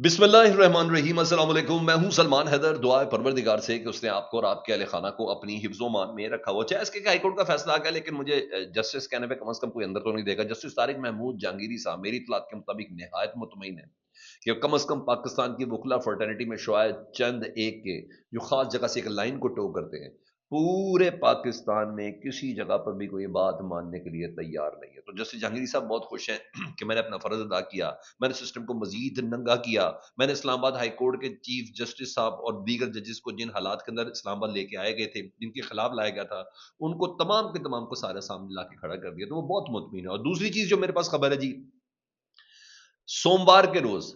بسم اللہ الرحمن الرحیم، السلام علیکم۔ میں ہوں سلمان حیدر۔ دعا ہے پروردگار سے کہ اس نے آپ کو اور آپ کے اہل خانہ کو اپنی حفظ و مان میں رکھا ہو۔ چاہے اس کے ہائی کورٹ کا فیصلہ آ گیا، لیکن مجھے جسٹس کہنے پہ کم از کم کوئی اندر تو نہیں دے گا۔ جسٹس طارق محمود جہانگیری صاحب میری اطلاعات کے مطابق نہایت مطمئن ہے کہ کم از کم پاکستان کی وکلا فرٹرنیٹی میں شاید چند ایک کے جو خاص جگہ سے ایک لائن کو ٹو کرتے ہیں، پورے پاکستان میں کسی جگہ پر بھی کوئی بات ماننے کے لیے تیار نہیں ہے۔ تو جسٹس جہانگیری صاحب بہت خوش ہیں کہ میں نے اپنا فرض ادا کیا، میں نے سسٹم کو مزید ننگا کیا، میں نے اسلام آباد ہائی کورٹ کے چیف جسٹس صاحب اور دیگر ججز کو جن حالات کے اندر اسلام آباد لے کے آئے گئے تھے، جن کے خلاف لایا گیا تھا، ان کو تمام کے تمام کو سارے سامنے لا کے کھڑا کر دیا۔ تو وہ بہت مطمئن ہے۔ اور دوسری چیز جو میرے پاس خبر ہے جی، سوموار کے روز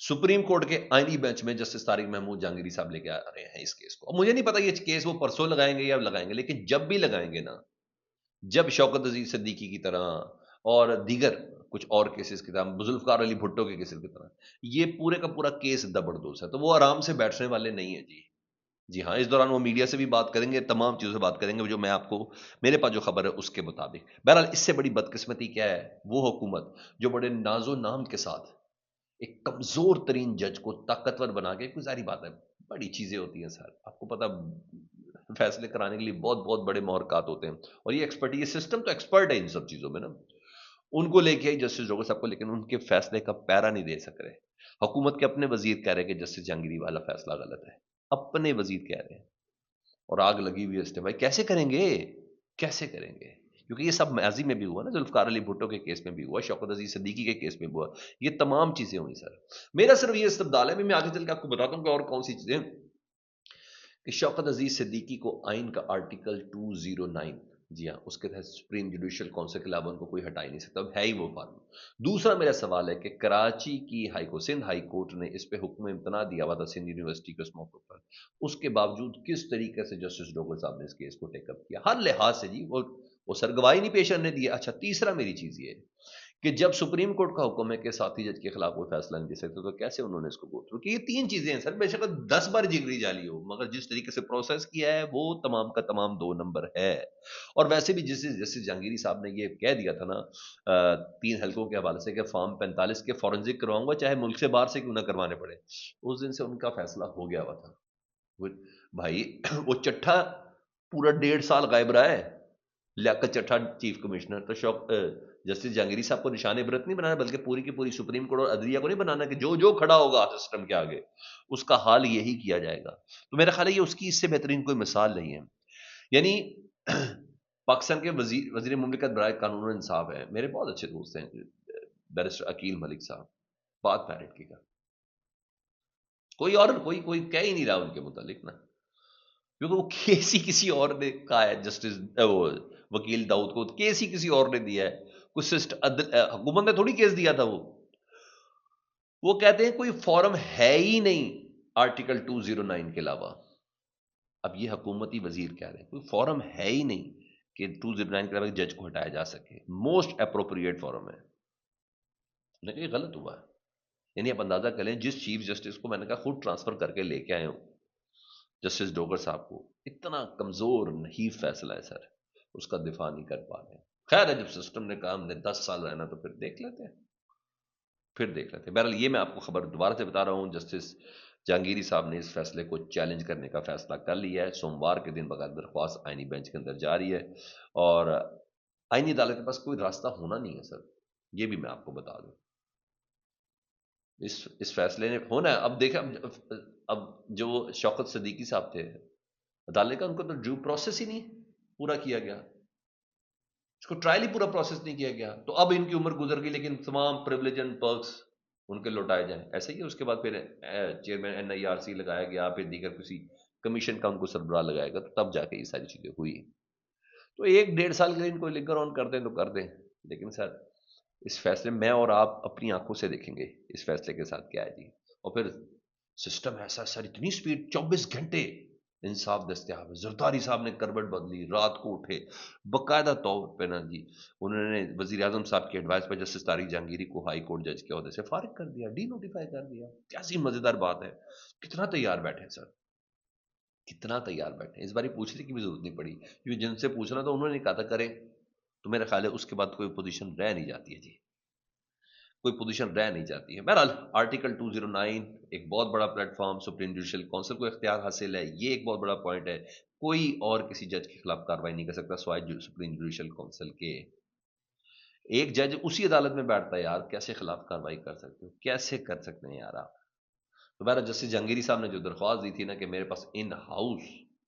سپریم کورٹ کے آئینی بینچ میں جسٹس طارق محمود جہانگیری صاحب لے کے آ رہے ہیں اس کیس کو۔ اب مجھے نہیں پتا یہ کیس وہ پرسوں لگائیں گے یا لگائیں گے، لیکن جب بھی لگائیں گے نا، جب شوکت عزیز صدیقی کی طرح اور دیگر کچھ اور کیسز کی طرح، ذوالفقار علی بھٹو کے کیسز کی طرح، یہ پورے کا پورا کیس زبردست ہے، تو وہ آرام سے بیٹھنے والے نہیں ہیں جی۔ جی ہاں، اس دوران وہ میڈیا سے بھی بات کریں گے، تمام چیزوں سے بات کریں گے جو میں آپ کو میرے پاس جو خبر ہے اس کے مطابق۔ بہرحال اس سے بڑی بدقسمتی کیا ہے، وہ حکومت جو بڑے ناز و نام کے ساتھ ایک کمزور ترین جج کو طاقتور بنا کے، کوئی ظاہری بات ہے بڑی چیزیں ہوتی ہیں سر، آپ کو پتا فیصلے کرانے کے لیے بہت بہت بڑے محرکات ہوتے ہیں، اور یہ ایکسپرٹ، یہ سسٹم تو ایکسپرٹ ہے ان سب چیزوں میں نا۔ ان کو لے کے آئی جسٹس ڈوگر صاحب کو، لیکن ان کے فیصلے کا پیرا نہیں دے سک رہے۔ حکومت کے اپنے وزیر کہہ رہے کہ جسٹس جہانگیری والا فیصلہ غلط ہے، اپنے وزیر کہہ رہے ہیں، اور آگ لگی ہوئی ہے اس پہ۔ بھائی کیسے کریں گے، کیسے کریں گے؟ کیونکہ یہ سب ماضی میں بھی ہوا نا، ذوالفقار علی بھٹو کے کیس میں بھی ہوا، شوکت عزیز صدیقی کے کیس میں بھی ہوا، یہ تمام چیزیں ہوئی سر۔ میرا صرف یہ استدلال ہے، میں آگے چل کے آپ کو بتاتا ہوں کہ اور کون سی چیزیں، کہ شوکت عزیز صدیقی کو آئین کا آرٹیکل 209، جی ہاں، اس کے تحت سپریم جوڈیشل کونسل کے علاوہ ان کو کوئی ہٹا ہی نہیں سکتا، اب ہے ہی وہ فارم۔ دوسرا میرا سوال ہے کہ کراچی کی high court, Sindh high court نے اس پہ حکم امتناع دیا ہوا تھا سندھ یونیورسٹی کے اس موقع پر، اس کے باوجود کس طریقے سے جسٹس ڈوگر صاحب نے اس کیس کو ٹیک اپ کیا، ہر لحاظ سے جی، وہ سرگواہی نہیں پیش کرنے دیا۔ اچھا، تیسرا میری چیز یہ ہے کہ جب سپریم کورٹ کا حکم ہے کہ ساتھی جج کے خلاف کوئی فیصلہ نہیں دے سکتے، تو کیسے انہوں نے اس کو گو تھرو کہ یہ تین چیزیں ہیں سر، بے شک 10 بار جگری جالی ہو، مگر جس طریقے سے پروسیس کیا ہے وہ تمام کا تمام 2 نمبر ہے۔ اور ویسے بھی جسٹس جہانگیری صاحب نے یہ کہہ دیا تھا نا 3 حلقوں کے حوالے سے کہ فارم 45 کے فورنزک کرواؤں گا، چاہے ملک سے باہر سے کیوں نہ کروانے پڑے، اس دن سے ان کا فیصلہ ہو گیا ہوا تھا۔ بھائی وہ چٹھا پورا 1.5 سال غائب رہا ہے، لیاقت چٹھا چیف کمشنر، تو جسٹس جہانگیری صاحب کو نشان عبرت نہیں بنانا، بلکہ پوری کی پوری سپریم کورٹ اور عدلیہ کو نہیں بنانا کہ جو جو کھڑا ہوگا سسٹم کے آگے اس کا حال یہی کیا جائے گا۔ تو میرا خیال ہے یہ اس کی اس سے بہترین کوئی مثال نہیں ہے۔ یعنی پاکستان کے وزیر مملکت برائے قانون و انصاف ہے، میرے بہت اچھے دوست ہیں، بیرسٹر عقیل ملک صاحب، بات پیرٹ کی کا کوئی اور کوئی کہہ ہی نہیں رہا ان کے متعلق نا، کیونکہ وہ کیس ہی کسی اور نے کہا ہے، جسٹس وہ وکیل داؤد کو کیس ہی کسی اور نے دیا ہے، کچھ حکومت نے تھوڑی کیس دیا تھا۔ وہ کہتے ہیں کوئی فارم ہے ہی نہیں آرٹیکل 209 کے علاوہ۔ اب یہ حکومتی وزیر کہہ رہے ہیں کوئی فارم ہے ہی نہیں کہ 209 کے علاوہ جج کو ہٹایا جا سکے، موسٹ اپروپریٹ فارم ہے۔ میں نے کہا یہ غلط ہوا ہے۔ یعنی آپ اندازہ کریں، جس چیف جسٹس کو میں نے کہا خود ٹرانسفر کر کے لے کے آئے ہوں، جسٹس ڈوگر صاحب کو، اتنا کمزور نہیں فیصلہ ہے سر، اس کا دفاع نہیں کر پا رہے۔ خیر ہے، جب سسٹم نے کہا ہم نے 10 سال رہنا تو پھر دیکھ لیتے ہیں، پھر دیکھ لیتے ہیں۔ بہرحال یہ میں آپ کو خبر دوبارہ سے بتا رہا ہوں، جسٹس جہانگیری صاحب نے اس فیصلے کو چیلنج کرنے کا فیصلہ کر لیا ہے۔ سوموار کے دن بغیر درخواست آئینی بینچ کے اندر جاری ہے، اور آئینی عدالت کے پاس کوئی راستہ ہونا نہیں ہے سر، یہ بھی میں آپ کو بتا دوں۔ اس فیصلے نے ہونا ہے۔ اب دیکھیں، اب جو شوکت صدیقی صاحب تھے، عدالت کا ان کو تو ڈیو پروسیس ہی نہیں پورا کیا گیا، اس کو ٹرائل ہی پورا پروسیس نہیں کیا گیا، تو اب ان کی عمر گزر گئی، لیکن تمام پریولیج اینڈ پرکس ان کے لوٹائے جائیں، ایسے ہی اس کے بعد پھر چیئرمین NIRC لگایا گیا، پھر دیگر کسی کمیشن کا ان کو سربراہ لگائے گا، تو تب جا کے یہ ساری چیزیں ہوئی۔ تو 1 1.5 سال کے لیے ان کو لنگر آن کر دیں تو کر دیں، لیکن سر اس فیصلے میں اور آپ اپنی آنکھوں سے دیکھیں گے اس فیصلے کے ساتھ کیا ہے جی۔ اور پھر سسٹم ایسا سر، اتنی سپیڈ، 24 گھنٹے انصاف دستیاب ہے۔ زرداری صاحب نے کروٹ بدلی، رات کو اٹھے باقاعدہ طور پہ نا جی، انہوں نے وزیر اعظم صاحب کی ایڈوائس پر جسٹس طارق جہانگیری کو ہائی کورٹ جج کے عہدے سے فارغ کر دیا، ڈی نوٹیفائی کر دیا۔ کیسی مزیدار بات ہے، کتنا تیار بیٹھے ہیں سر، کتنا تیار بیٹھے ہیں، اس باری پوچھنے کی بھی ضرورت نہیں پڑی، کیونکہ جن سے پوچھنا تو انہوں نے کہا تھا کریں، تو میرا خیال ہے اس کے بعد کوئی پوزیشن رہ نہیں جاتی ہے جی۔ کوئی پوزیشن رہ نہیں جاتی ہے. بہرحال آرٹیکل 209 ایک بہت بڑا plate form supreme judicial council کو اختیار حاصل ہے. یہ ایک بہت بڑا پوائنٹ ہے. کوئی اور کسی جج کے خلاف کاروائی نہیں کر سکتا سوائے سپریم جوڈیشل کونسل کے. ایک جج اسی عدالت میں بیٹھتا ہے یار, کیسے خلاف کاروائی کر سکتے ہو, کیسے کر سکتے ہیں یار آپ. تو بہرحال جسٹس جہانگیری صاحب نے جو درخواست دی تھی نا کہ میرے پاس ان ہاؤس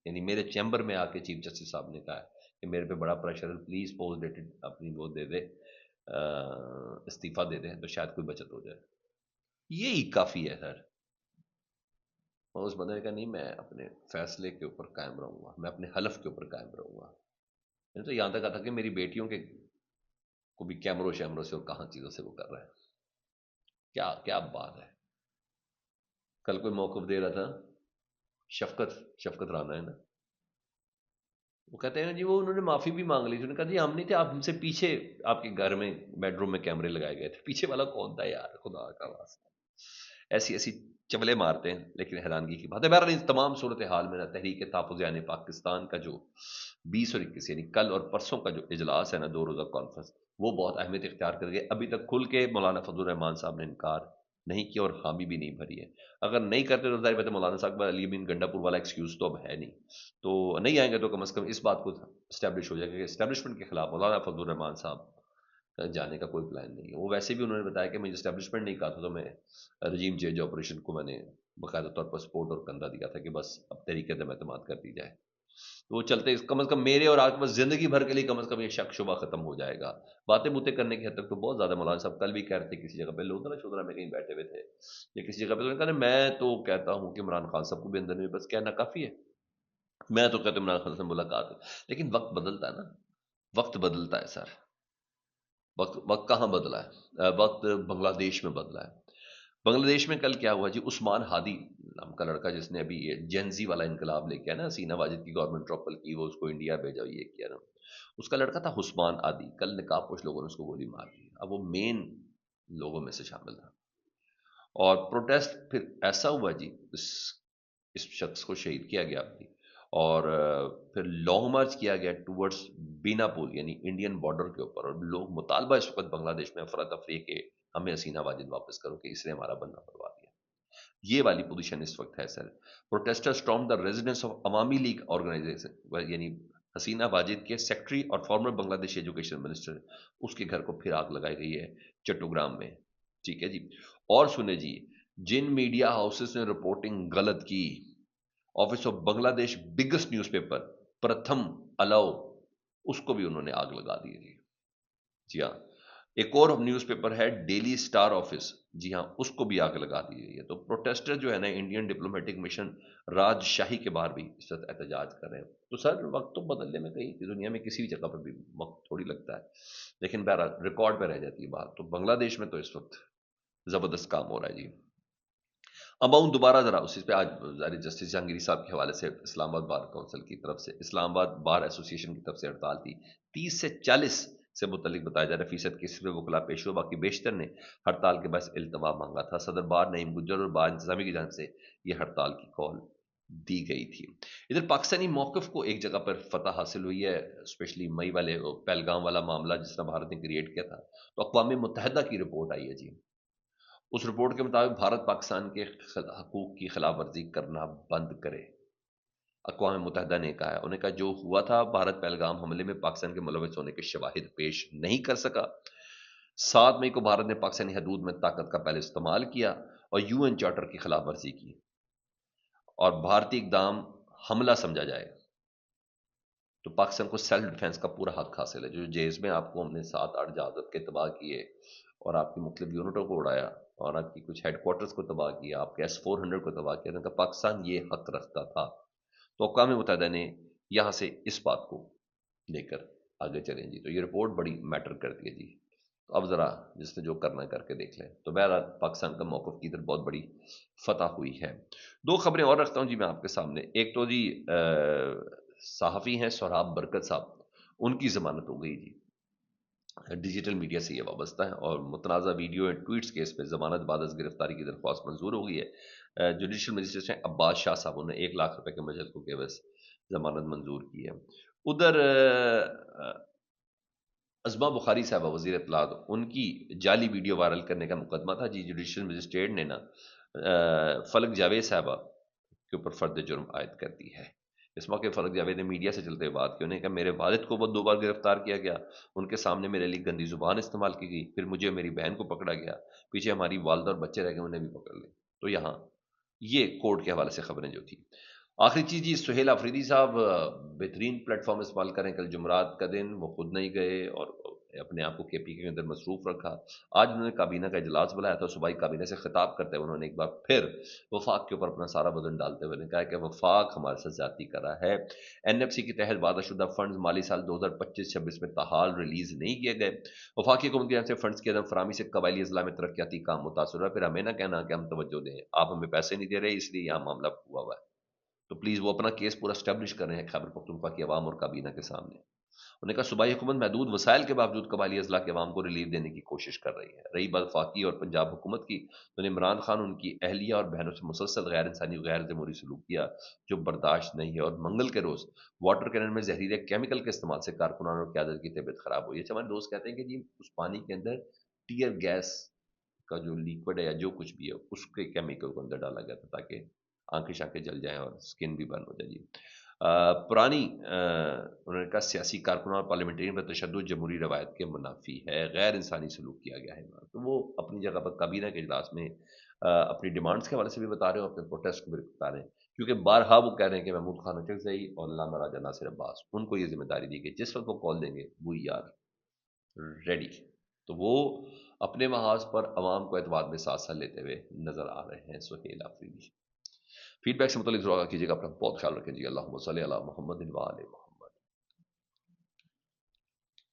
یعنی میرے چیمبر میں آ کے چیف جسٹس صاحب نے کہا ہے کہ میرے پہ بڑا پریشر ہے, پلیز پوسٹ ڈیٹڈ اپنی وہ دے دے, استعفیٰ دے دیں تو شاید کوئی بچت ہو جائے. یہی کافی ہے سر. اور اس بندے نے کہا نہیں, میں اپنے فیصلے کے اوپر قائم رہوں گا, میں اپنے حلف کے اوپر قائم رہوں گا. تو یہاں تک کہا تھا کہ میری بیٹیوں کے کو بھی کیمروں شیمروں سے اور کہاں چیزوں سے وہ کر رہا ہے. کیا کیا بات ہے. کل کوئی موقف دے رہا تھا, شفقت رانا ہے نا, وہ کہتے ہیں جی وہ انہوں نے معافی بھی مانگ لی تھی. انہوں نے کہا جی ہم نہیں تھے, آپ ہم سے پیچھے آپ کے گھر میں بیڈ روم میں کیمرے لگائے گئے تھے. پیچھے والا کون تھا یار, خدا کا واسطہ. ایسی ایسی چبلے مارتے ہیں. لیکن حیرانگی کی بات ہے بہرحال اس تمام صورتحال میں نا تحریک تحفظ یعنی پاکستان کا جو 20 اور 21 یعنی کل اور پرسوں کا جو اجلاس ہے نا 2 روزہ کانفرنس, وہ بہت اہمیت اختیار کر گئے. ابھی تک کھل کے مولانا فضل الرحمان صاحب نے انکار نہیں کیا اور حامی بھی نہیں بھری ہے. اگر نہیں کرتے تو ظاہر بات ہے مولانا صاحب علی بن گنڈا پور والا ایکسکیوز تو اب ہے نہیں, تو نہیں آئیں گے تو کم از کم اس بات کو اسٹیبلش ہو جائے گا کہ اسٹیبلشمنٹ کے خلاف مولانا فضل الرحمان صاحب جانے کا کوئی پلان نہیں ہے. وہ ویسے بھی انہوں نے بتایا کہ مجھے اسٹیبلشمنٹ نہیں کہا تھا تو میں رجیم چینج آپریشن کو میں نے باقاعدہ طور پر سپورٹ اور کندھا دیا تھا کہ بس اب طریقے سے اعتماد کر دی جائے. تو وہ چلتے کم از کم میرے اور آپ کے پاس زندگی بھر کے لیے کم از کم یہ شک شبہ ختم ہو جائے گا. باتیں بوتیں کرنے کی حد تک تو بہت زیادہ. مولانا صاحب کل بھی کہہ رہے تھے کسی جگہ پہ, لوگ شودرا میں کہیں بیٹھے ہوئے تھے یا کسی جگہ پہ, تو میں تو کہتا ہوں کہ عمران خان صاحب کو بھی اندر میں بس کہنا کافی ہے. میں تو کہتا ہوں عمران خان سے ملاقات ہے, لیکن وقت بدلتا ہے نا, وقت بدلتا ہے سر. وقت کہاں بدلا ہے, وقت بنگلہ دیش میں بدلا ہے. بنگلہ دیش میں کل کیا ہوا جی, عثمان ہادی نام کا لڑکا جس نے ابھی یہ جینزی والا انقلاب لے کے نا حسینہ واجد کی گورنمنٹ ٹرپل کی, وہ اس کو انڈیا بھیجا, یہ کیا نا, اس کا لڑکا تھا عثمان ہادی. کل نقاب پوش لوگوں نے اس کو گولی مار دی. اب وہ مین لوگوں میں سے شامل تھا. اور پروٹیسٹ پھر ایسا ہوا جی, اس شخص کو شہید کیا گیا اپنی, اور پھر لانگ مارچ کیا گیا ٹورڈز بینا پول یعنی انڈین بارڈر کے اوپر. اور لوگ مطالبہ اس وقت بنگلہ دیش میں افراتفری کے ہمیں حسینہ واجد واپس کرو کہ اس نے ہمارا بندہ مروا دیا. یہ والی پوزیشن اس وقت ہے sir. Protester storm the residence of Awami League organisation یعنی حسینہ واجد کے سیکٹری اور فارمر بنگلہ دیش ایجوکیشن منسٹر, اس کے گھر کو پھر آگ لگائی گئی ہے چٹوگرام میں. ٹھیک ہے جی. اور سنیں جی, جن میڈیا ہاؤسز نے رپورٹنگ غلط کی, آفس آف بنگلہ دیش بگیسٹ نیوز پیپر پرتھم الاؤ, اس کو بھی انہوں نے آگ لگا دی تھی. جی ہاں. ایک اور نیوز پیپر ہے ڈیلی سٹار آفس, جی ہاں, اس کو بھی آگ لگا دی گئی ہے. تو پروٹیسٹر جو ہے نا انڈین ڈپلومیٹک مشن راج شاہی کے باہر بھی اس وقت احتجاج کر رہے ہیں. تو سر وقت تو بدلنے میں کہیں دنیا میں کسی بھی جگہ پر بھی وقت تھوڑی لگتا ہے, لیکن بہرحال ریکارڈ پہ رہ جاتی ہے بات. تو بنگلہ دیش میں تو اس وقت زبردست کام ہو رہا ہے جی. اب آؤں دوبارہ ذرا اسی پہ. آج جسٹس جہانگیری صاحب کے حوالے سے اسلام آباد بار کونسل کی طرف سے, اسلام آباد بار ایسوسی ایشن کی طرف سے ہڑتال تھی. 30 سے 40 سے متعلق بتایا جا رہا ہے فیصد کسی پہ وکلا پیش ہوا, باقی بیشتر نے ہڑتال کے باعث التوا مانگا تھا. صدر بار نعیم گجر اور بار انتظامی کی جانب سے یہ ہڑتال کی کال دی گئی تھی. ادھر پاکستانی موقف کو ایک جگہ پر فتح حاصل ہوئی ہے, اسپیشلی مئی والے پہلگام والا معاملہ جس طرح بھارت نے کریٹ کیا تھا. تو اقوام متحدہ کی رپورٹ آئی ہے جی. اس رپورٹ کے مطابق بھارت پاکستان کے حقوق کی خلاف ورزی کرنا بند کرے. اقوام متحدہ نے کہا ہے, انہوں نے کہا جو ہوا تھا بھارت پہلگام حملے میں پاکستان کے ملوث ہونے کے شواہد پیش نہیں کر سکا. 7 مئی کو بھارت نے پاکستانی حدود میں طاقت کا پہلے استعمال کیا اور یو این چارٹر کی خلاف ورزی کی, اور بھارتی اقدام حملہ سمجھا جائے تو پاکستان کو سیلف ڈیفenس کا پورا حق حاصل ہے. جو جیز میں آپ کو ہم نے 7-8 جہازت کے تباہ کیے اور آپ کی مختلف یونٹوں کو اڑایا اور آپ کی کچھ ہیڈ کوارٹرز کو تباہ کیا, آپ کے S-400 کو تباہ کیا, تو پاکستان یہ حق رکھتا تھا. تو اقوام متحدہ نے یہاں سے اس بات کو لے کر آگے چلیں جی. تو یہ رپورٹ بڑی میٹر کرتی ہے جی. تو اب ذرا جس نے جو کرنا ہے کر کے دیکھ لیں. تو بہرحال پاکستان کا موقف کی ادھر بہت بڑی فتح ہوئی ہے. 2 خبریں اور رکھتا ہوں جی میں آپ کے سامنے. ایک تو جی صحافی ہیں سہراب برکت صاحب, ان کی ضمانت ہو گئی جی. ڈیجیٹل میڈیا سے یہ وابستہ ہے اور متنازع ویڈیو اینڈ ٹویٹس کیس میں ضمانت بعد از گرفتاری کی درخواست منظور ہو گئی ہے. جوڈیشل مجسٹریٹ ہیں عباس شاہ صاحب نے 1 لاکھ روپے کے مجلد کو کیوس ضمانت منظور کی ہے. ادھر ازما بخاری صاحبہ وزیر اطلاعات، ان کی جعلی ویڈیو وائرل کرنے کا مقدمہ تھا جی، جوڈیشل مجسٹریٹ نے نا فلک جاوید صاحبہ کے اوپر فرد جرم عائد کر دی ہے۔ اس موقع فلک جاوید نے میڈیا سے چلتے ہوئے بات کی، انہوں نے کہا میرے والد کو وہ 2 بار گرفتار کیا گیا، ان کے سامنے میرے لیے گندی زبان استعمال کی گئی، پھر مجھے میری بہن کو پکڑا گیا، پیچھے ہماری والدہ اور بچے رہ گئے، انہیں بھی پکڑ لیں۔ تو یہاں یہ کورٹ کے حوالے سے خبریں جو تھی۔ آخری چیز جی، سہیل آفریدی صاحب بہترین پلیٹ فارم استعمال کریں، کل جمعرات کا دن وہ خود نہیں گئے اور اپنے آپ کو کے پی کے اندر مصروف رکھا۔ آج انہوں نے کابینہ کا اجلاس بلایا تھا، صبح کابینہ سے خطاب کرتے ہوئے انہوں نے ایک بار پھر وفاق کے اوپر اپنا سارا وزن ڈالتے ہوئے نے کہا کہ وفاق ہمارے ساتھ زیادتی کر رہا ہے، این ایف سی کے تحت وعدہ شدہ فنڈز مالی سال 2025-26 میں تاحال ریلیز نہیں کیے گئے۔ وفاقی حکومت کی جانب سے فنڈز کی عدم فراہمی سے قبائلی اضلاع میں ترقیاتی کام متاثر ہوا، پھر ہمیں نہ کہنا کہ ہم توجہ دیں، آپ ہمیں پیسے نہیں دے رہے اس لیے یہاں معاملہ ہوا ہے۔ تو پلیز وہ اپنا کیس پورا اسٹیبلش کر رہے ہیں خیبر پختونخوا کی عوام اور کابینہ کے سامنے۔ انہوں نے کہا صوبائی حکومت محدود وسائل کے باوجود قبائلی اضلاع کے عوام کو ریلیف دینے کی کوشش کر رہی ہے۔ رہی بات وفاقی اور پنجاب حکومت کی، تو عمران خان ان کی اہلیہ اور بہنوں سے مسلسل غیر انسانی و غیر جمہوری سلوک کیا جو برداشت نہیں ہے، اور منگل کے روز واٹر کینن میں زہریلے کیمیکل کے استعمال سے کارکنان اور قیادت کی طبیعت خراب ہوئی ہے۔ ہمارے دوست کہتے ہیں کہ جی اس پانی کے اندر ٹیئر گیس کا جو لیکوڈ ہے یا جو کچھ بھی ہے اس کے کیمیکل کو اندر ڈالا گیا تھا تاکہ آنکھیں شانکھیں جل جائیں اور سکن بھی برن ہو جائے جی۔ پرانی انہوں نے کہا سیاسی کارکنوں اور پارلیمنٹرین پر تشدد جمہوری روایت کے منافی ہے، غیر انسانی سلوک کیا گیا ہے۔ تو وہ اپنی جگہ پر کابینہ کے اجلاس میں اپنی ڈیمانڈز کے حوالے سے بھی بتا رہے ہیں اور اپنے پروٹیسٹ کو بھی بتا رہے ہیں، کیونکہ بارہا وہ کہہ رہے ہیں کہ محمود خان اچکزئی اور علامہ راجہ ناصر عباس ان کو یہ ذمہ داری دی کہ جس وقت وہ کال دیں گے وی آر ریڈی۔ تو وہ اپنے محاذ پر عوام کو اعتماد میں ساتھ ساتھ لیتے ہوئے نظر آ رہے ہیں۔ سہیل آفریدی فیڈ بیک سے متعلق ضرور کیجیے گا، اپنا بہت خیال رکھیں جی۔ اللہم صلی علی محمد و آل محمد۔